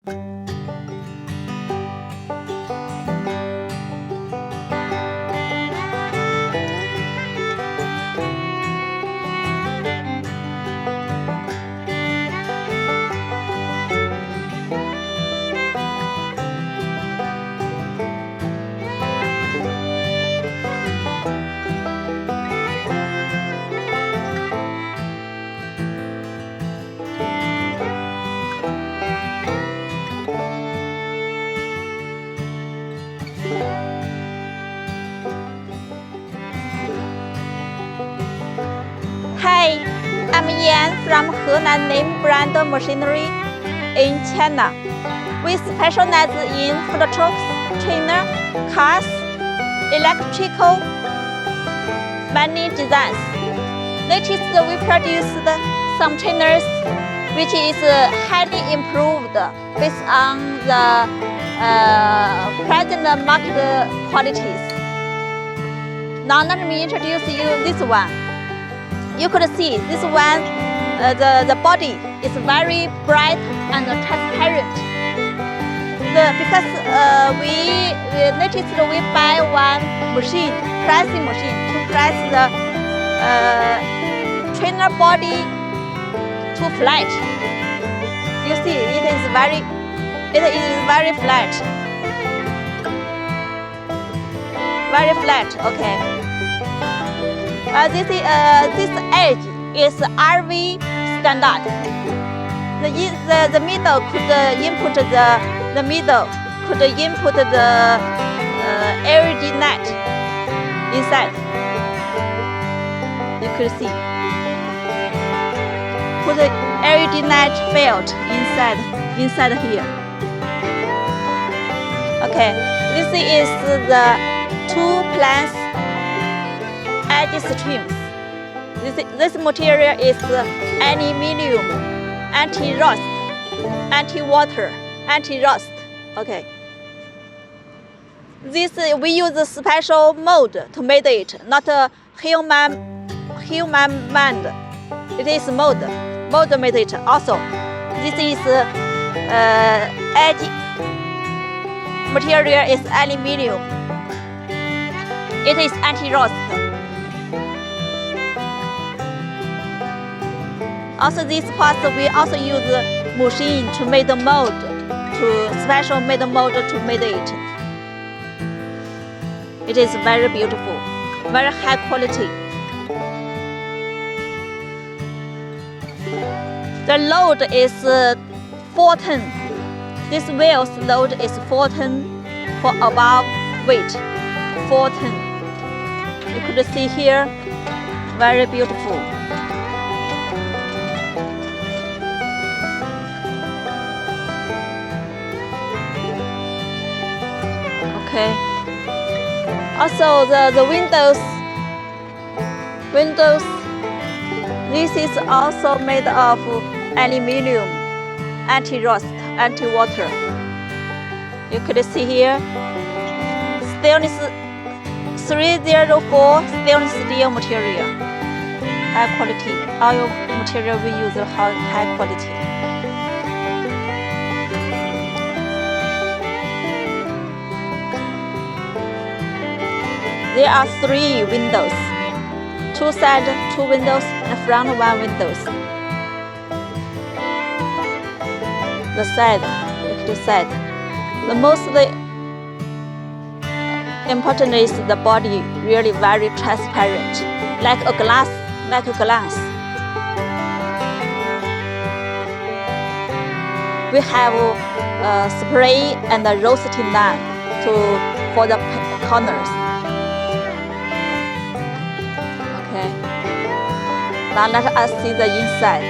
Hi, I'm Yan from Henan name brand machinery in China. We specialize in food trucks, trainer, cars, electrical, many designs. Latest, we produced some trainers which is highly improved based on the present market qualities. Now let me introduce you this one. You could see this one, the body is very bright and transparent. Because we noticed we buy one machine, pressing machine, to press the trainer body to flat. You see, it is very flat. Very flat, okay. This edge is RV standard. The middle could input the middle could input the LED net inside. You could see. Put the LED net field inside here. Okay, this is the two planes edge streams. This material is aluminium, anti-rust, anti-water, anti-rust. Okay. This we use a special mold to make it, not a human made. It is mold made it. Also, this is edge material is aluminium. It is anti-rust. Also, this part we also use machine to make the mold, special made mold to make it. It is very beautiful, very high quality. The load is 4 ton. This wheel's load is 4 ton for above weight. 4 ton. You could see here, very beautiful. Okay. Also the windows, this is also made of aluminium, anti-rust, anti-water. You could see here, stainless 304 stainless steel material, high quality. All material we use high quality. There are 3 windows, 2 side, 2 windows, and front 1 windows. The side, the most important is the body really very transparent, like a glass. We have spray and a roasting line for the corners. Now let us see the inside.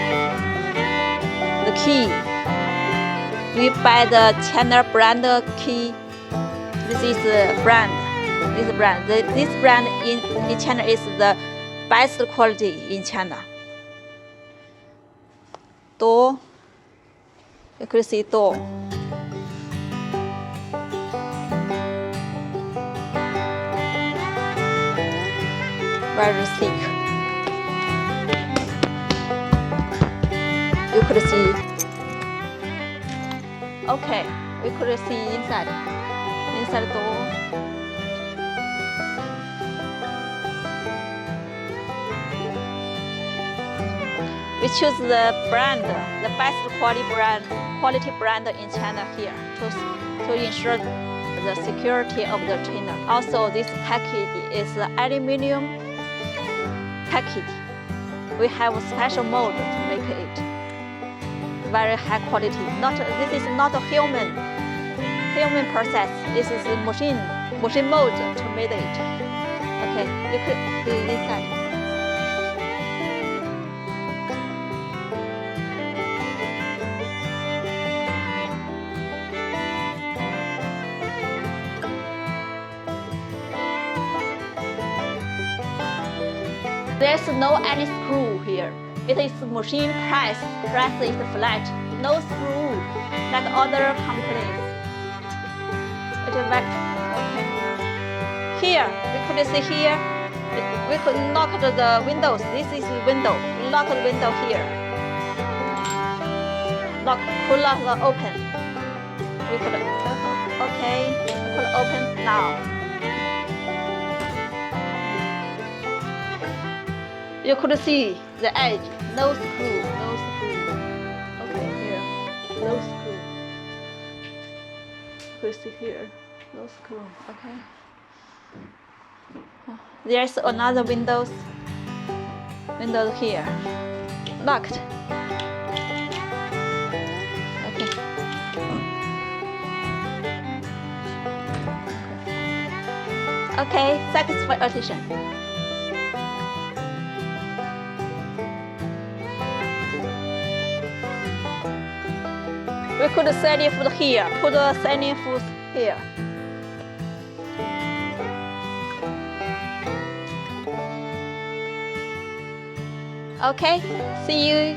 The key. We buy the China brand key. This is a brand. This brand in China is the best quality in China. Door. You could see door. Very thick. You could see Okay, we could see inside door. We choose the brand, the best quality brand in China here to ensure the security of the trainer. Also, this package is aluminum package. We have a special mold to make it very high quality. This is not a human process. This is a machine mold to make it. Okay, you could do this side. There's no any screw here. It is machine press is flat, no screw like other companies. It is okay. Here, we could see here, we could lock the windows. This is the window. We lock the window here. Lock, could lock the open. We could, okay, we could open now. You could see the edge, no screw. Okay, here, no screw. You could see here, no screw, okay. There's another window here, locked. Okay. Okay, thanks for your attention. We could set it here, put the setting foot here. Okay, see you